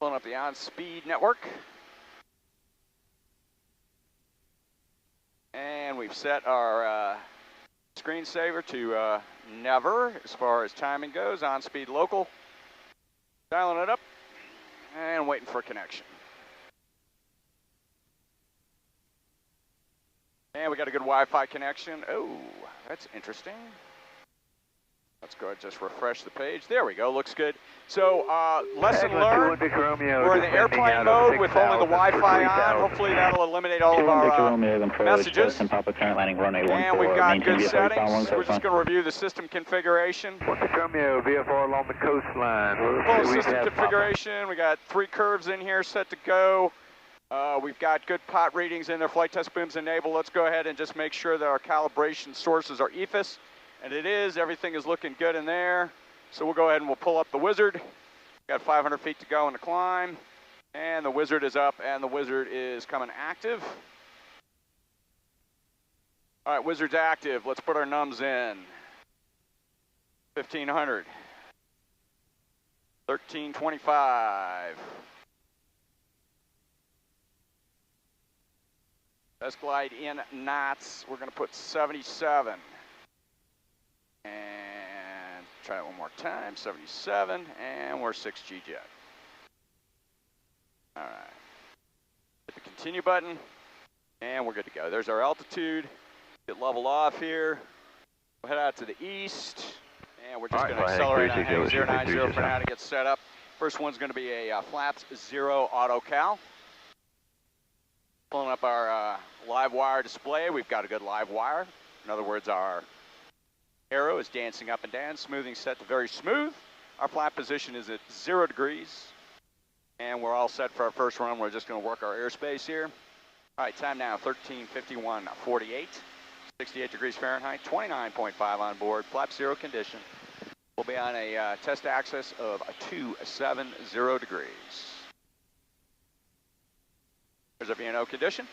Pulling up the on-speed network. And we've set our screensaver to never as far as timing goes. On-speed local. Dialing it up and waiting for connection. And we got a good Wi-Fi connection. Oh, that's interesting. Let's go ahead and just refresh the page. There we go, looks good. So, lesson learned, we're in the airplane mode with only the Wi-Fi on. Hopefully that'll eliminate all of our messages. And we've got good settings. We're just going to review the system configuration. Romeo, VFR along the coastline. Full system configuration. We got 3 curves in here set to go. We've got good pot readings in there. Flight test booms enabled. Let's go ahead and just make sure that our calibration sources are EFIS. And it is, everything is looking good in there. So we'll go ahead and we'll pull up the Wizard. Got 500 feet to go in the climb. And the Wizard is up and the Wizard is coming active. All right, Wizard's active. Let's put our nums in. 1500. 1325. Test glide in knots. We're gonna put 77. And try it one more time, 77, and we're 6G jet. All right. Hit the continue button, and we're good to go. There's our altitude. Get level off here. We'll head out to the east, and we're just going to accelerate on heading 090 for now to get set up. First one's going to be a flaps 0 auto cal. Pulling up our live wire display. We've got a good live wire. In other words, our arrow is dancing up and down, smoothing set to very smooth. Our flap position is at 0 degrees. And we're all set for our first run. We're just gonna work our airspace here. All right, time now, 13:51:48, 68 degrees Fahrenheit, 29.5 on board, flap 0 condition. We'll be on a test axis of 270 degrees. There's our VNO condition.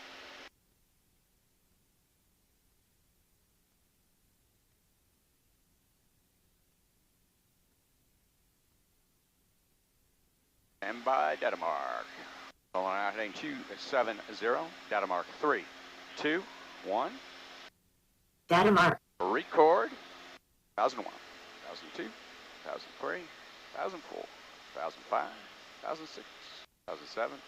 And by data mark. Following out heading 270, data mark 3, 2, 1. Data mark. Record. 1001, 1002, 1003, 1004, 1005, 1006, 2007.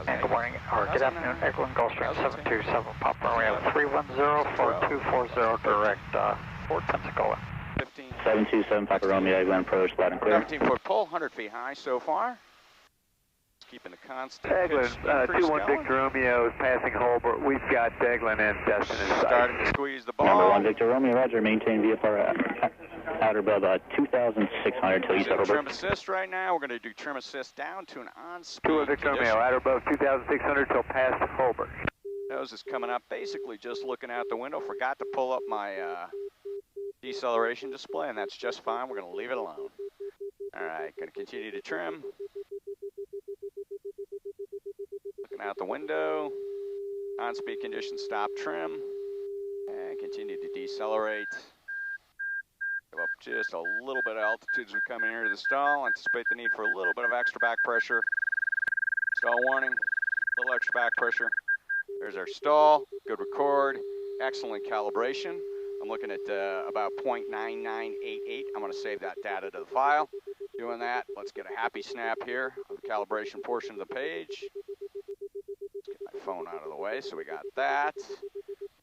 And good morning, or good afternoon, Eglin Gulfstream 727, Papa Romeo 310-4240, direct Fort Pensacola. 727 Papa Romeo, Eglin approach, loud and clear. 17-foot pull, 100 feet high so far. Keeping the constant Eglin, pitch 21 Victor Romeo is passing Holbert. We've got Eglin and Destin in sight. Starting to squeeze the ball. Number 1 Victor Romeo, roger, maintain VFR outer above 2,600 till you settle. Trim assist right now. We're going to do trim assist down to an on-speed 21 Victor Romeo, outer above 2,600 till past Holbert. Nose is coming up, basically just looking out the window. Forgot to pull up my deceleration display, and that's just fine. We're going to leave it alone. All right, going to continue to trim. Looking out the window, on-speed condition, stop trim, and continue to decelerate. Give up just a little bit of altitude as we come in here to the stall. Anticipate the need for a little bit of extra back pressure. Stall warning, a little extra back pressure. There's our stall, good record, excellent calibration. I'm looking at about 0.9988. I'm going to save that data to the file. Doing that, let's get a happy snap here of the calibration portion of the page. Let's get my phone out of the way, so we got that.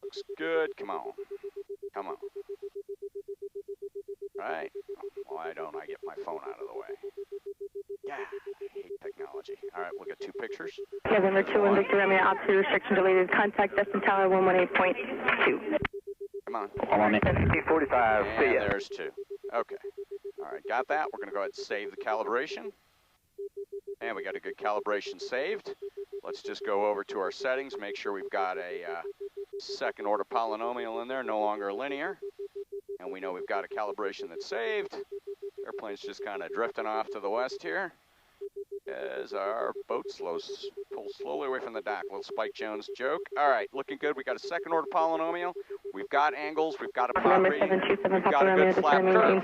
Looks good, come on, come on. Right, why don't I get my phone out of the way? Yeah, I hate technology. All right, we'll get 2 pictures. November 21 Victor Romeo, altitude restriction deleted. Contact Destin Tower 118.2. Come on. 1745, see ya. There's 2. Okay. All right, got that. We're going to go ahead and save the calibration. And we got a good calibration saved. Let's just go over to our settings, make sure we've got a second order polynomial in there, no longer linear. And we know we've got a calibration that's saved. Airplane's just kind of drifting off to the west here as our boat pulls slowly away from the dock. Little Spike Jones joke. All right, looking good. We got a second order polynomial. We've got angles. We've got a pot reading. We've got a good flap curve.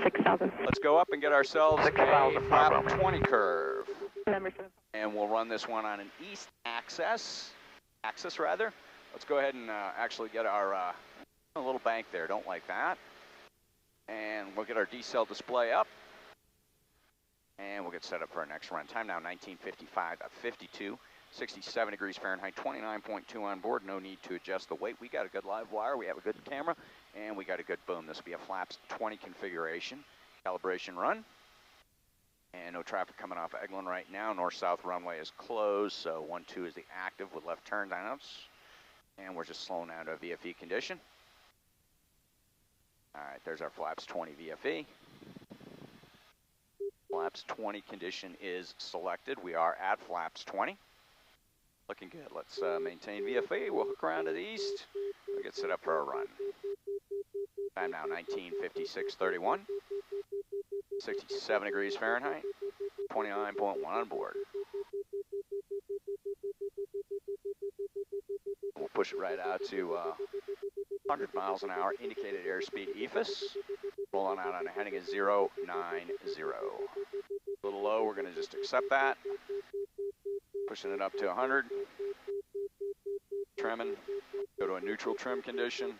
Let's go up and get ourselves a flap 20 curve. Number 7. And we'll run this one on an east axis. Let's go ahead and actually get our a little bank there. Don't like that. And we'll get our decel display up. And we'll get set up for our next run. Time now 19:55 at 52. 67 degrees Fahrenheit, 29.2 on board. No need to adjust the weight. We got a good live wire. We have a good camera. And we got a good boom. This will be a flaps 20 configuration. Calibration run. And no traffic coming off Eglin right now. North-south runway is closed. So 1-2 is the active with left turn dynamos. And we're just slowing down to a VFE condition. All right, there's our flaps 20 VFE. Flaps 20 condition is selected. We are at flaps 20. Looking good. Let's maintain VFE. We'll hook around to the east. We'll get set up for a run. Time now 19:56:31. 67 degrees Fahrenheit. 29.1 on board. We'll push it right out to 100 miles an hour. Indicated airspeed EFIS. Rolling out on a heading of 090. A little low. We're going to just accept that. Pushing it up to 100. Trimming. Go to a neutral trim condition.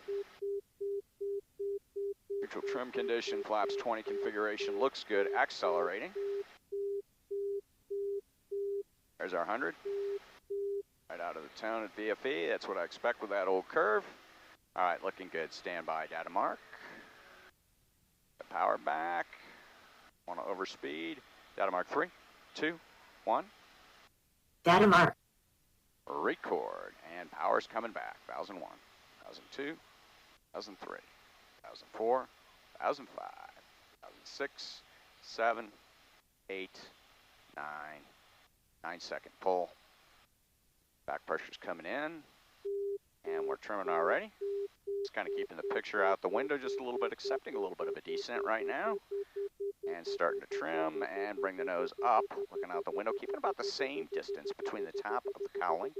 Neutral trim condition, flaps 20 configuration. Looks good. Accelerating. There's our 100. Right out of the tone at VFE. That's what I expect with that old curve. All right, looking good. Standby data mark. The power back. Want to overspeed. Data mark 3, 2, 1. Data mark. Record. And power's coming back. 1001, 1002, 1003, 1004, 1005, 1006, 7, 8, 9. 9-second pull. Back pressure's coming in. And we're trimming already. Just kind of keeping the picture out the window just a little bit, accepting a little bit of a descent right now. And starting to trim and bring the nose up, looking out the window, keeping about the same distance between the top of the cowling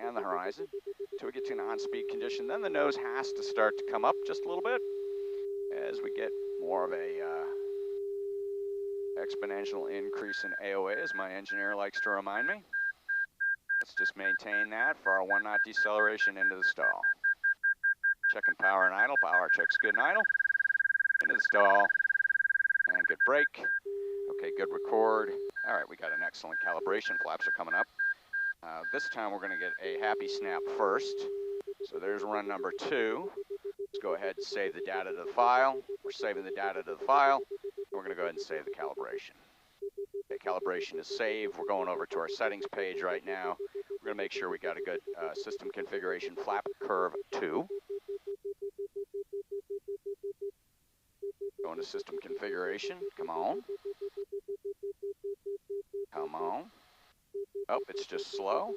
and the horizon until we get to an on-speed condition. Then the nose has to start to come up just a little bit as we get more of a exponential increase in AOA, as my engineer likes to remind me. Let's just maintain that for our 1-knot deceleration into the stall. Checking power and idle. Power checks good and idle. Into the stall. And good brake. Okay, good record. All right, we got an excellent calibration. Flaps are coming up. This time we're going to get a happy snap first. So there's run number 2. Let's go ahead and save the data to the file. We're saving the data to the file. And we're going to go ahead and save the calibration. Okay, calibration is saved. We're going over to our settings page right now. We're going to make sure we got a good system configuration. Flap curve 2. Going to system configuration. Come on. Come on. Oh, it's just slow.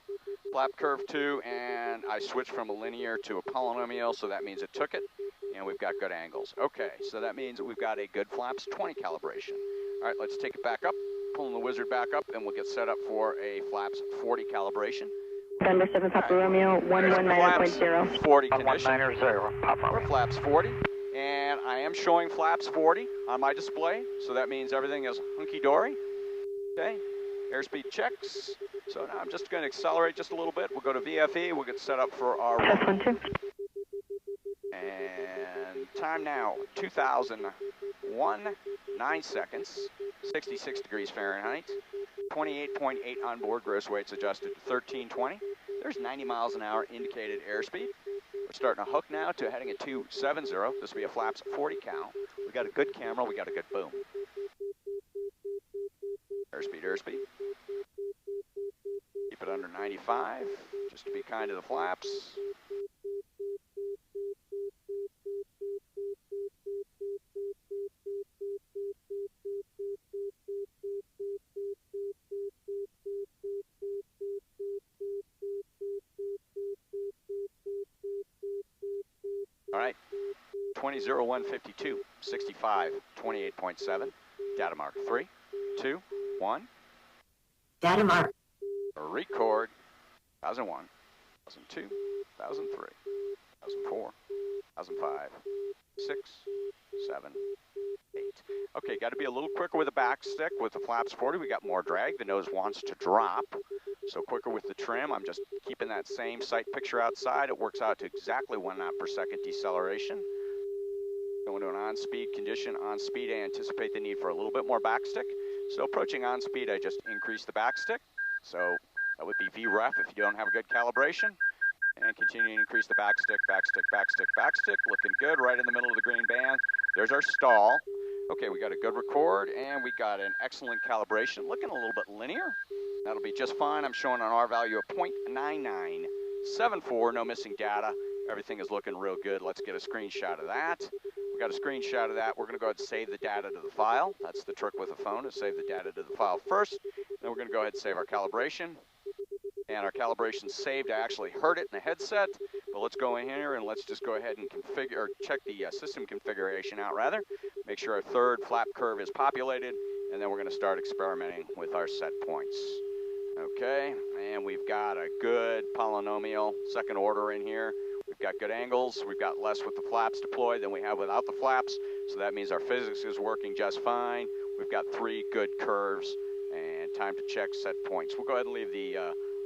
Flap curve 2, and I switched from a linear to a polynomial, so that means it took it, and we've got good angles. Okay, so that means that we've got a good flaps 20 calibration. All right, let's take it back up, pulling the wizard back up, and we'll get set up for a flaps 40 calibration. November 7 Papa Romeo, 119.0. 40 condition. 190, Papa Romeo. Flaps 40. And I am showing flaps 40 on my display, so that means everything is hunky-dory. Okay, airspeed checks. So now I'm just going to accelerate just a little bit. We'll go to VFE. We'll get set up for our run. And time now, 2001, 9 seconds, 66 degrees Fahrenheit, 28.8 on board, gross weights adjusted to 1320. There's 90 miles an hour indicated airspeed. We're starting to hook now to heading at 270. This will be a flaps 40 cal. We got a good camera. We got a good boom. Airspeed, airspeed. Keep it under 95, just to be kind to the flaps. All right, 20:01:52, 65, 28.7, data mark 3, 2, 1. Data mark. Record, 1001, 1002, 1003, 1004, 1005, 6, 7, 8. Okay, got to be a little quicker with the back stick. With the flaps 40, we got more drag. The nose wants to drop, so quicker with the trim. I'm just keeping that same sight picture outside. It works out to exactly 1 knot per second deceleration. Going to an on-speed condition. On speed, I anticipate the need for a little bit more back stick. So approaching on speed, I just increase the back stick. So that would be VREF if you don't have a good calibration. And continue to increase the back stick, back stick, back stick, back stick. Looking good, right in the middle of the green band. There's our stall. Okay, we got a good record, and we got an excellent calibration. Looking a little bit linear. That'll be just fine. I'm showing an R value of 0.9974, no missing data. Everything is looking real good. Let's get a screenshot of that. We got a screenshot of that. We're gonna go ahead and save the data to the file. That's the trick with a phone, is save the data to the file first. Then we're gonna go ahead and save our calibration. And our calibration's saved. I actually heard it in the headset, but let's go in here and let's just go ahead and configure, or check the system configuration out rather. Make sure our third flap curve is populated, and then we're gonna start experimenting with our set points. Okay, and we've got a good polynomial second order in here. We've got good angles. We've got less with the flaps deployed than we have without the flaps. So that means our physics is working just fine. We've got 3 good curves, and time to check set points. We'll go ahead and leave the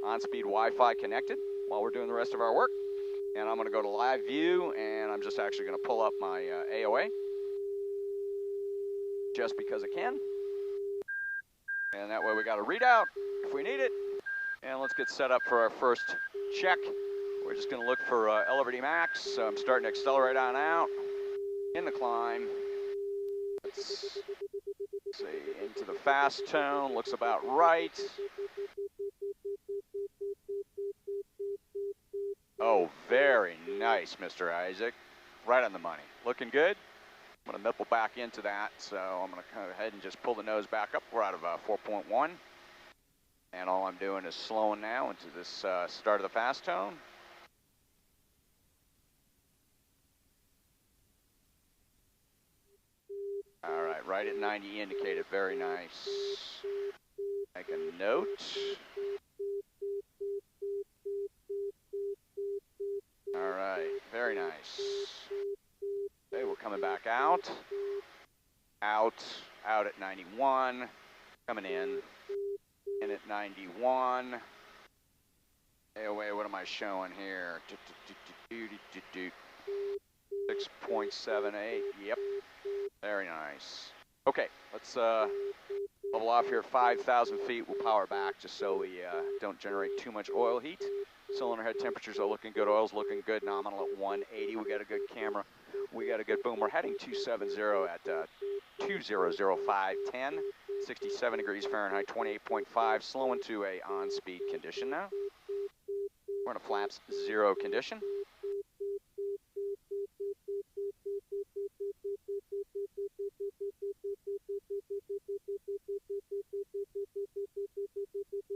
on-speed Wi-Fi connected while we're doing the rest of our work. And I'm gonna go to live view, and I'm just actually gonna pull up my AOA, just because I can. And that way we got a readout if we need it. And let's get set up for our first check. We're just gonna look for LVD max. So I'm starting to accelerate on out. In the climb. Let's see, into the fast tone, looks about right. Oh, very nice, Mr. Isaac. Right on the money. Looking good. I'm gonna nipple back into that, so I'm gonna go ahead and just pull the nose back up. We're out of 4.1. And all I'm doing is slowing now into this start of the fast tone. All right, right at 90 indicated, very nice. Make a note. All right, very nice. Okay, we're coming back out. Out at 91. Coming in at 91. AOA, what am I showing here? 6.78, yep. Very nice. Okay, let's level off here at 5,000 feet. We'll power back just so we don't generate too much oil heat. Cylinder head temperatures are looking good. Oil's looking good. Nominal at 180. We got a good camera. We got a good boom. We're heading 270 at 200510. 67 degrees Fahrenheit, 28.5. Slowing to a on-speed condition now. We're in a flaps 0 condition.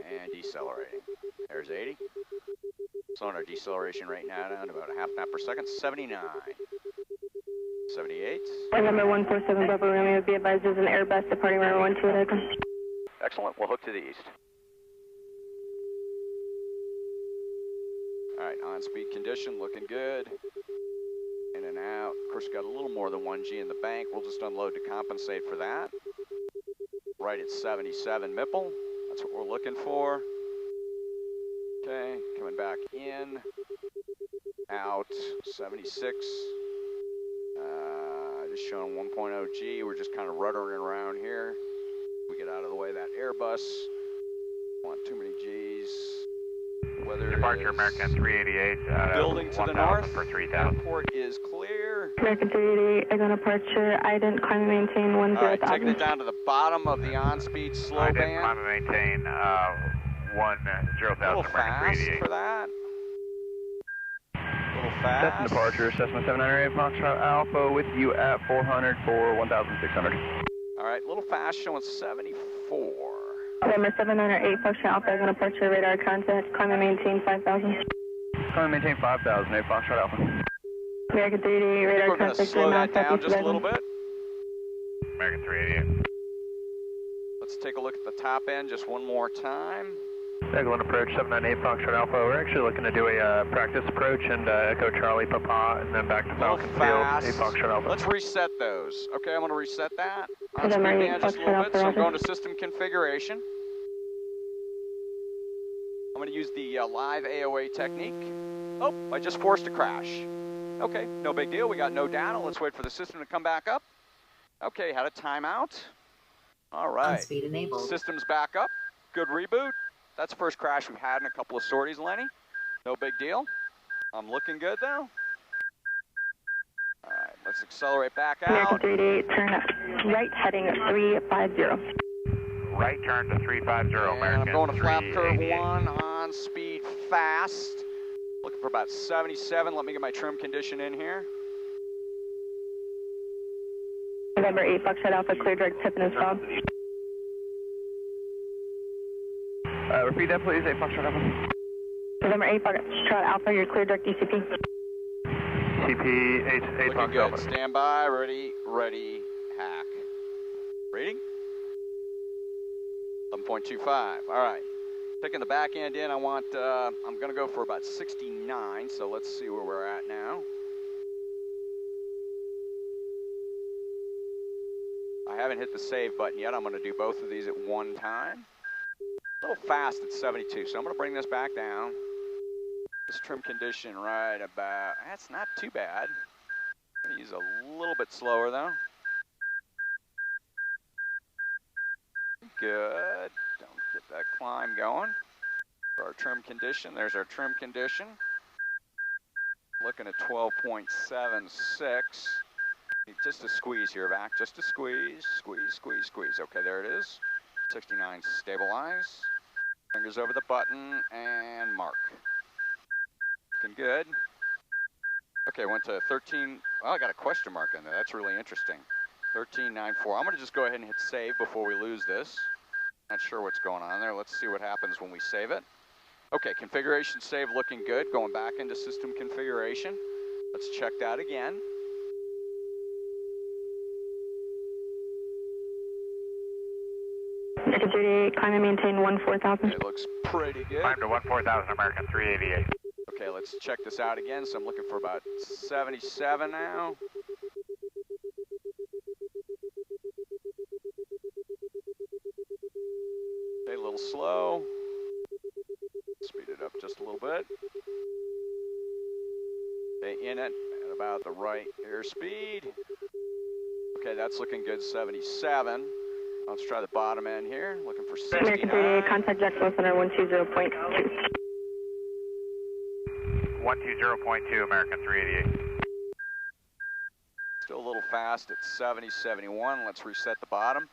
And decelerating. There's 80. Slowing our deceleration rate now down to about a half knot per second. 79. 78. Number 147 Bravo Romeo, be advised there's an Airbus departing runway 12 at Oakland. Excellent, we'll hook to the east. All right, on-speed condition, looking good. In and out. Of course, got a little more than 1G in the bank. We'll just unload to compensate for that. Right at 77 Mipple. That's what we're looking for. Okay, coming back in. Out, 76. Just showing 1.0 G. We're just kind of ruddering around here. We get out of the way of that Airbus. Want too many G's. Weather Departure is American 388. building to the north. For 3,000. Airport is clear. American 388, I got departure, ident, climb and maintain 10,000. All right, taking it down to the bottom of the on-speed slow Ident, band. climb and maintain 10,000 A little American fast 388. for that. A little fast. Cessna departure, Cessna 798 Foxtrot Alpha with you at 400 for 1,600. All right, a little fast, showing 74. Number 798 Foxtrot Alpha, I got departure, radar contact, climb and maintain 5,000. Climb and maintain 5,000, 8 Foxtrot Alpha. American 388, radar We're going to contact, slow that down southeast just a little bit. American 388. Let's take a look at the top end just one more time. Eglin approach 798 Foxtrot Alpha. We're actually looking to do a practice approach and Echo Charlie Papa and then back to Falcon Field, 8 Foxtrot Alpha. Let's reset those. Okay, I'm going to reset that. On speed band just a little bit, so I'm going to system configuration. I'm going to use the live AOA technique. Oh, I just forced a crash. Okay, no big deal. We got no data. Let's wait for the system to come back up. Okay, had a timeout. All right. On-speed enabled. System's back up. Good reboot. That's the first crash we've had in a couple of sorties, Lenny. No big deal. I'm looking good, though. All right, let's accelerate back out. American 388, turn up. Right, heading 350. Right turn to 350, And American. I'm going to flap curve 388. 1 on speed fast. Looking for about 77. Let me get my trim condition in here. November 8, Foxtrot Alpha, clear direct tip and installed. Repeat that, please, 8 Foxtrot Alpha. November 8, Foxtrot Alpha, you're clear direct DCP. CP 8 Looking Foxtrot good. Alpha. Stand by, ready, hack. Reading? 11.25. All right. Picking the back end in, I'm going to go for about 69, so let's see where we're at now. I haven't hit the save button yet. I'm going to do both of these at one time. A little fast at 72, so I'm going to bring this back down. This trim condition right about, that's not too bad. I'm going to use a little bit slower though. Good. Don't get that climb going. For our trim condition, there's our trim condition. Looking at 12.76. Just a squeeze here, Vac. Just a squeeze, squeeze, squeeze, squeeze. Okay, there it is. 69, stabilize. Fingers over the button and mark. Looking good. Okay, went to 13. Well, I got a question mark in there. That's really interesting. 13.94. I'm going to just go ahead and hit save before we lose this. Not sure what's going on there. Let's see what happens when we save it. Okay, configuration save looking good. Going back into system configuration. Let's check that again. American 388, climb and maintain 14,000. It looks pretty good. Climb to 14,000, American 388. Okay, let's check this out again. So I'm looking for about 77 now. Okay, a little slow. Speed it up just a little bit. Okay, in it at about the right airspeed. Okay, that's looking good, 77. Let's try the bottom end here. Looking for 69. American 388, contact Jacksonville Center 120.2. 120.2, American 388. Still a little fast at 70, 71. Let's reset the bottom.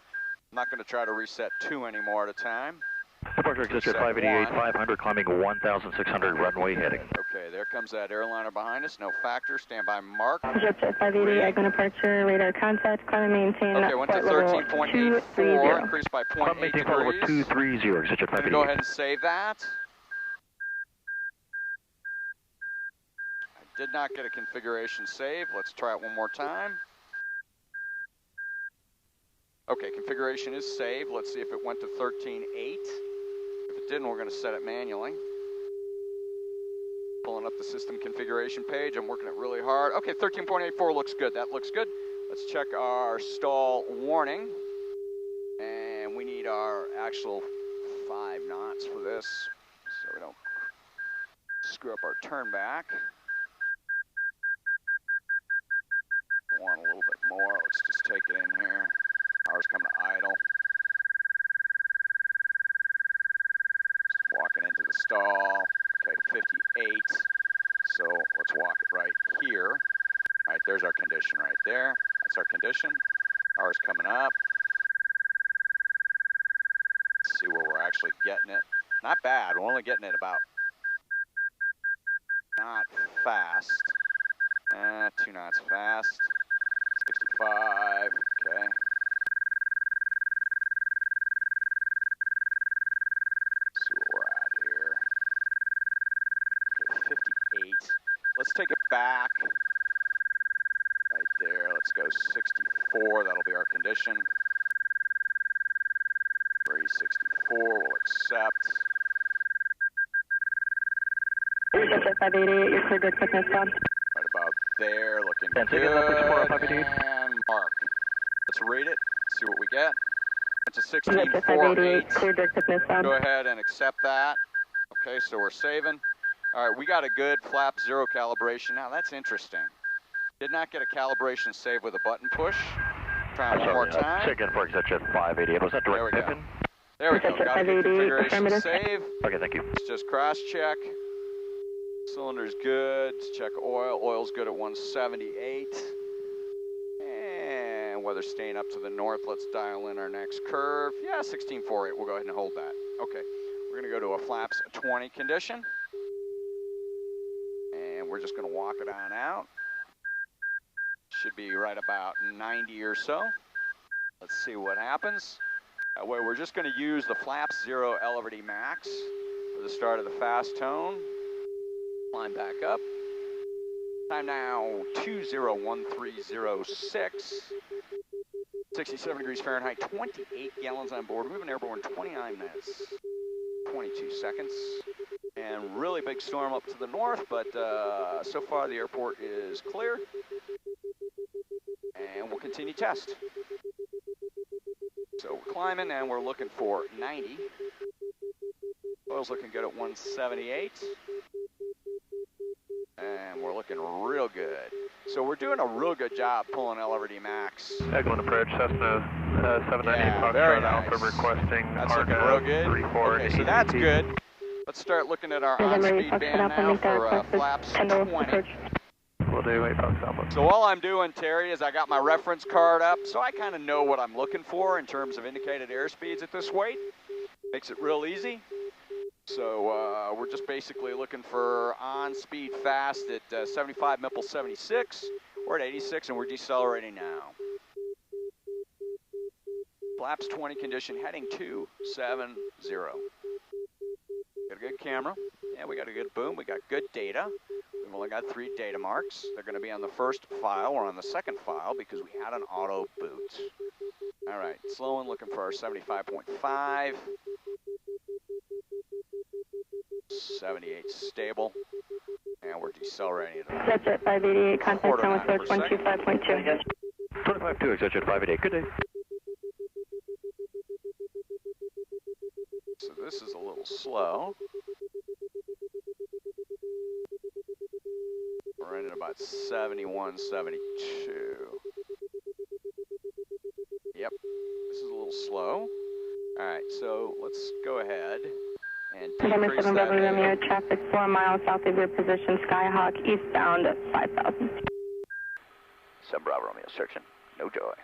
I'm not going to try to reset 2 anymore at a time. Departure exit 588, 500, climbing 1,600, runway heading. Okay, there comes that airliner behind us. No factor. Stand by, mark. Jet 580, Eglin departure, radar contact, climb and maintain Okay, went to flight level 13.84, 230. increased by Climb 0.8 maintain flight level degrees. 230, exit jet I'm going to go 588. ahead and save that. I did not get a configuration save. Let's try it one more time. Okay, configuration is saved. Let's see if it went to 13.8. If it didn't, we're going to set it manually. Pulling up the system configuration page. I'm working it really hard. Okay, 13.84 looks good. That looks good. Let's check our stall warning. And we need our actual 5 knots for this so we don't screw up our turn back. Want a little bit more. Let's just take it in here. Power's coming to idle. Just walking into the stall. Okay, 58. So let's walk it right here. All right, there's our condition right there. That's our condition. Power's coming up. Let's see where we're actually getting it. Not bad. We're only getting it about not fast. 2 knots fast. 65. Okay. See where we're at here. Okay, 58. Let's take it back. Right there. Let's go 64. That'll be our condition. 364. We'll accept. Desert 588, you're cleared to accept no stop. Right about there, looking That's good. it, that's 6588. And mark. Let's read it, see what we get. It's a Desert 588, 1648. cleared to accept no stop. Go ahead and accept that. Okay, so we're saving. All right, we got a good flap 0 calibration. Now that's interesting. Did not get a calibration save with a button push. Try one more time. Check in for exit 588. Was that There we direct go. pippin? There we go. Desert Got a good 588, configuration affirmative. save. Okay, thank you. Let's just cross check. Cylinder's good. Let's check oil. Oil's good at 178. And weather staying up to the north. Let's dial in our next curve. Yeah, 1648. We'll go ahead and hold that. Okay. We're going to go to a flaps 20 condition. And we're just going to walk it on out. Should be right about 90 or so. Let's see what happens. That way we're just going to use the flaps 0 Elevator Max for the start of the fast tone. Climb back up. Time now 201306. 67 degrees Fahrenheit, 28 gallons on board. Moving airborne 29 minutes, 22 seconds. And really big storm up to the north, but so far the airport is clear. And we'll continue test. So we're climbing and we're looking for 90. Oil's looking good at 178. And we're looking real good. So we're doing a real good job pulling LRD Max. Eglin approach, Cessna 798 very Foxtrot Alpha nice. requesting That's looking real good. Okay, so that's good. Let's start looking at our on-speed band now for flaps 20. We'll do 8 Fox Alpha. So all I'm doing, Terry, is I got my reference card up, so I kind of know what I'm looking for in terms of indicated airspeeds at this weight. Makes it real easy. So we're just basically looking for on-speed fast at 75 MIPL 76. We're at 86 and we're decelerating now. Flaps 20 condition heading to 70. Got a good camera. Yeah, we got a good boom. We got good data. We've only got 3 data marks. They're going to be on the first file or on the second file because we had an auto boot. All right, slowing, looking for our 75.5. 78 stable. And we're decelerating it. That's it, 588, contact zone with source 125.2. 25-2, exit 588. Good day. So this is a little slow. We're in at about 71, 72. Yep, this is a little slow. All right, so let's go ahead and November decrease 7 that. Bravo Romeo, traffic 4 miles south of your position, Skyhawk, eastbound 5,000. 7 Bravo Romeo, searching. No joy.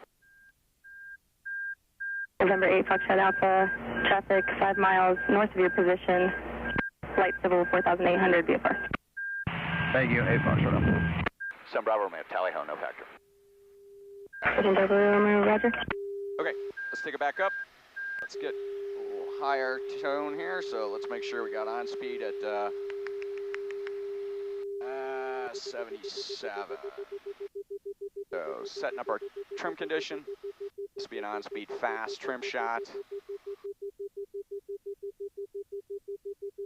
November 8 Foxtrot Alpha, traffic 5 miles north of your position, flight civil 4,800 VFR. Thank you, 8 Foxtrot Alpha. 7 Bravo Romeo, tally ho, no factor. 7 Bravo Romeo, roger. Okay, let's take it back up. Let's get a little higher tone here. So let's make sure we got on speed at 77. So setting up our trim condition. This will be an on-speed fast trim shot.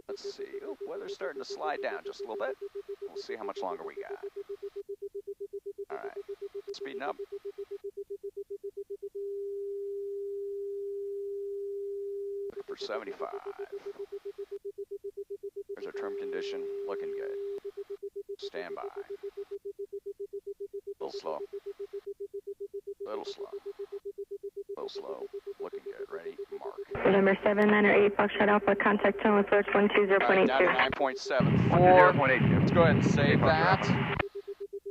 Let's see. Oh, weather's starting to slide down just a little bit. We'll see how much longer we got. All right, speeding up. Looking for 75. There's our trim condition, looking good. Stand by. A little slow. Little slow. Little slow. Looking good. Ready? Mark. November 7 8 Foxtrot Alpha, contact zone with source 120.82. All right, down to 9.74. 120.82. Let's go ahead and save that.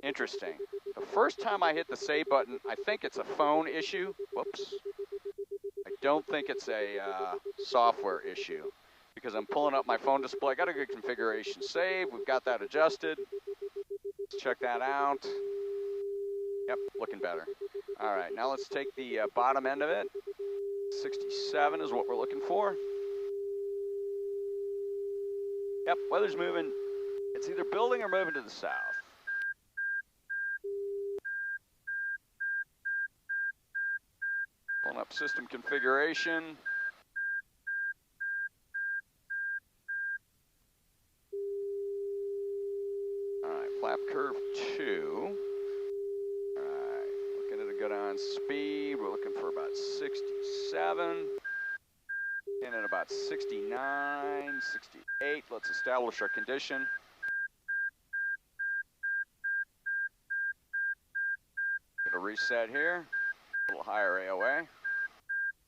Interesting. The first time I hit the save button, I think it's a phone issue. Whoops. I don't think it's a software issue because I'm pulling up my phone display. I got a good configuration save. We've got that adjusted. Let's check that out. Yep, looking better. All right, now let's take the bottom end of it. 67 is what we're looking for. Yep, weather's moving. It's either building or moving to the south. Pulling up system configuration. curve 2. All right, looking at a good on speed. We're looking for about 67. In at about 69, 68. Let's establish our condition. Get a reset here. A little higher AOA.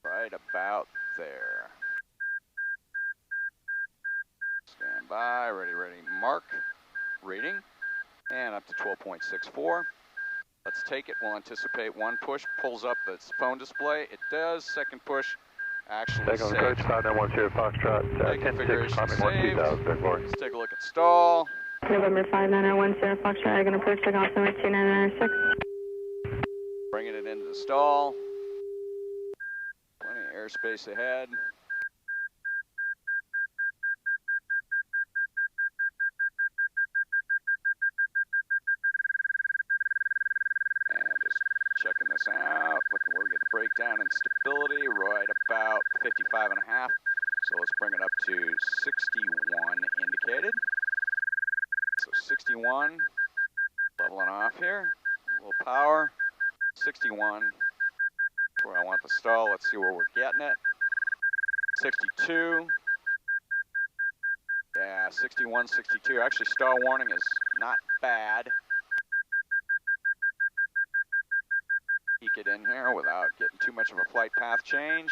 Right about there. Stand by, ready, mark. Reading. And up to 12.64. Let's take it. We'll anticipate one push. Pulls up the phone display. It does. Second push. Actually saved. Approach 5910 Foxtrot, 10-6, climbing 12000, good morning. Let's take a look at stall. November 5910 Foxtrot, I'm going to approach the altimeter 2996. Bringing it into the stall. Plenty of airspace ahead. Checking this out, looking where we get the breakdown and stability, right about 55.5. So let's bring it up to 61 indicated. So 61, leveling off here, a little power, 61, where I want the stall. Let's see where we're getting it. 62, yeah, 61, 62. Actually, stall warning is not bad. Peek it in here without getting too much of a flight path change.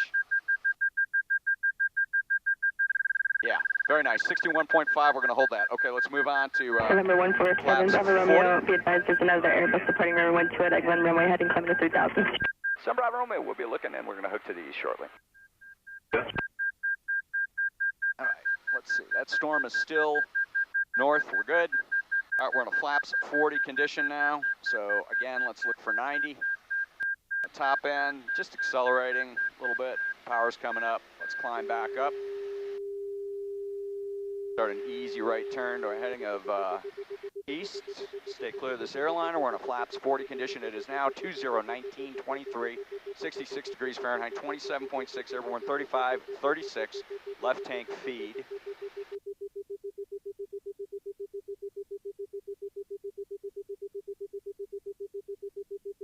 Yeah, very nice. 61.5, we're going to hold that. Okay, let's move on to November 147, Bravo Romeo, be advised there's another Airbus departing runway 12 at Glen runway heading climbing to 3000. Some Bravo Romeo, we'll be looking and we're going to hook to the east shortly. All right, let's see. That storm is still north, we're good. All right, we're in a flaps 40 condition now. So again, let's look for 90. The top end, just accelerating a little bit. Power's coming up. Let's climb back up. Start an easy right turn to a heading of east. Stay clear of this airliner. We're in a flaps 40 condition. It is now 2019-23, 66 degrees Fahrenheit, 27.6 airborne, 35, 36, left tank feed.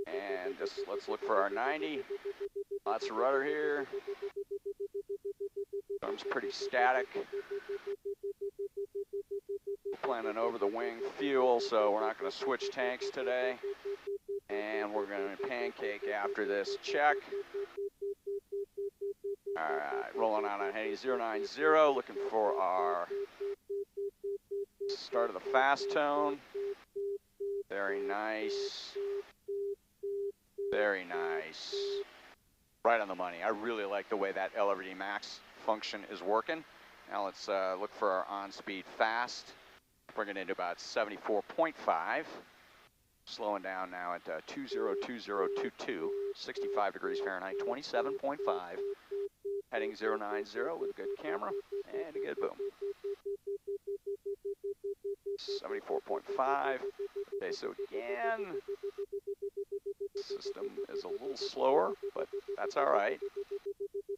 And just let's look for our 90. Lots of rudder here. Storm's pretty static. Planning over the wing fuel, so we're not going to switch tanks today. And we're going to pancake after this check. All right, rolling out on heading 090, looking for our start of the fast tone. Very nice. Very nice. Right on the money. I really like the way that LRD Max function is working. Now let's look for our on-speed fast. Bring it into about 74.5. Slowing down now at 202022, 65 degrees Fahrenheit, 27.5. Heading 090 with a good camera and a good boom. 74.5. Okay, so again, system is a little slower, but that's all right.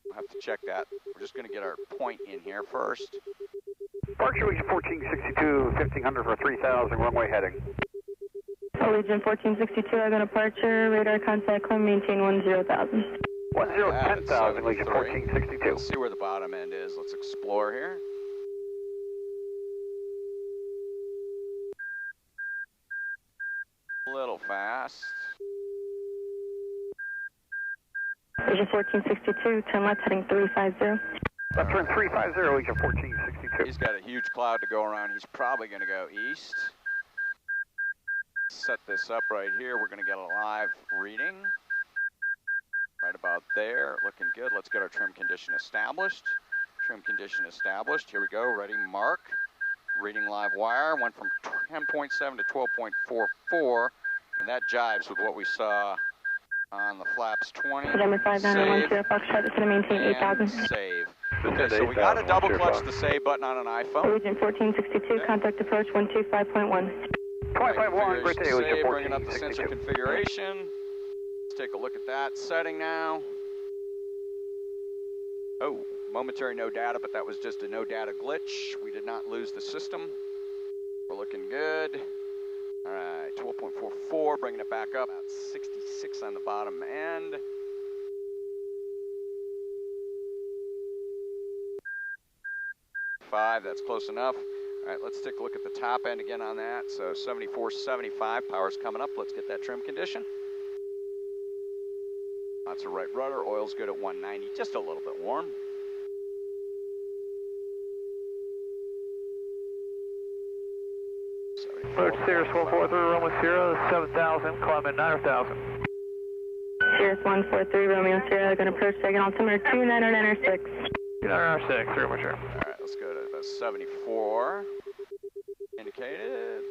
We'll have to check that. We're just going to get our point in here first. Departure Legion 1462, 1500 for 3000, runway heading. Legion 1462, I got departure, radar contact, climb, maintain 10,000. 10,000, Legion 1462. Let's see where the bottom end is. Let's explore here. A little fast. Legion 1462, turn left heading 350. Left turn 350, Legion 1462. He's got a huge cloud to go around. He's probably going to go east. Set this up right here. We're going to get a live reading. Right about there. Looking good. Let's get our trim condition established. Trim condition established. Here we go. Ready, mark. Reading live wire. Went from 10.7 to 12.44. And that jives with what we saw on the flaps 20. November 5912, Foxtrot, it's going to maintain 8,000. Save. Okay, so we got a double clutch the save button on an iPhone. Legion 1462, contact approach 125.1. 25.1, great day, Legion 1462. Bringing up the sensor configuration. Let's take a look at that setting now. Oh, momentary no data, but that was just a no data glitch. We did not lose the system. We're looking good. All right, 12.44, bringing it back up. About 66 on the bottom end. That's close enough. All right, let's take a look at the top end again on that. So 74, 75, power's coming up. Let's get that trim condition. Lots of right rudder, oil's good at 190, just a little bit warm. Approach Cirrus 143, Romeo Sierra, 7,000, climbing 9,000. Cirrus 143, Romeo Sierra, going to approach second altimeter 2906. 2906, Romeo Sierra. All right, let's go to about 74. Indicated.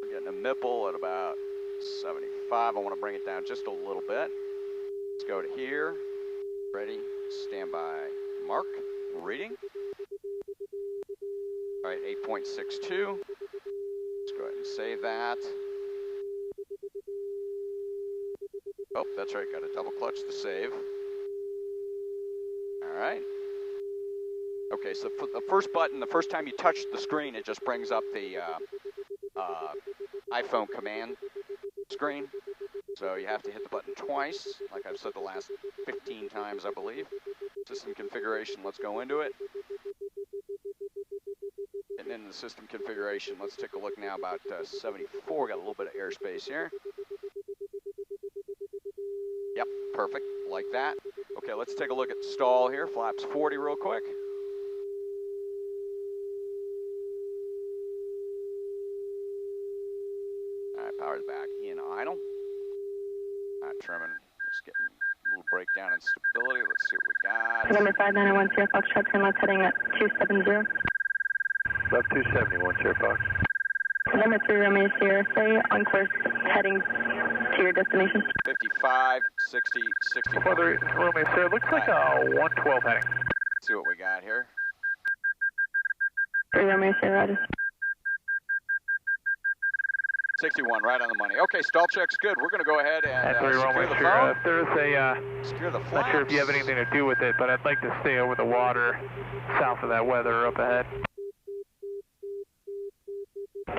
We're getting a nipple at about 75. I want to bring it down just a little bit. Let's go to here. Ready, stand by, mark, reading. All right, 8.62. Let's go ahead and save that. Oh, that's right, got to double clutch the save. All right. Okay, so for the first button, the first time you touch the screen, it just brings up the iPhone command screen. So you have to hit the button twice, like I've said the last 15 times, I believe. System configuration, let's go into it. And in the system configuration, let's take a look now about 74. Got a little bit of airspace here. Yep, perfect, like that. Okay, let's take a look at stall here. Flaps 40 real quick. All right, power's back in idle. All right, trimming, just getting a little breakdown in stability. Let's see what we got. Number 5901, Sierra Foxtrot, turn left heading at 270. Left 271, Sierra Fox. Number 3, Romeo Sierra, stay on course heading to your destination. 55, 60, 64. 43, Romeo Sierra, looks like a 112 heading. Let's see what we got here. 3 Romeo Sierra, Roger. 61, right on the money. Okay, stall check's good. We're going to go ahead and Three secure Romeo the Sierra, phone. if there's Secure the a, flaps. not sure if you have anything to do with it, but I'd like to stay over the water south of that weather up ahead.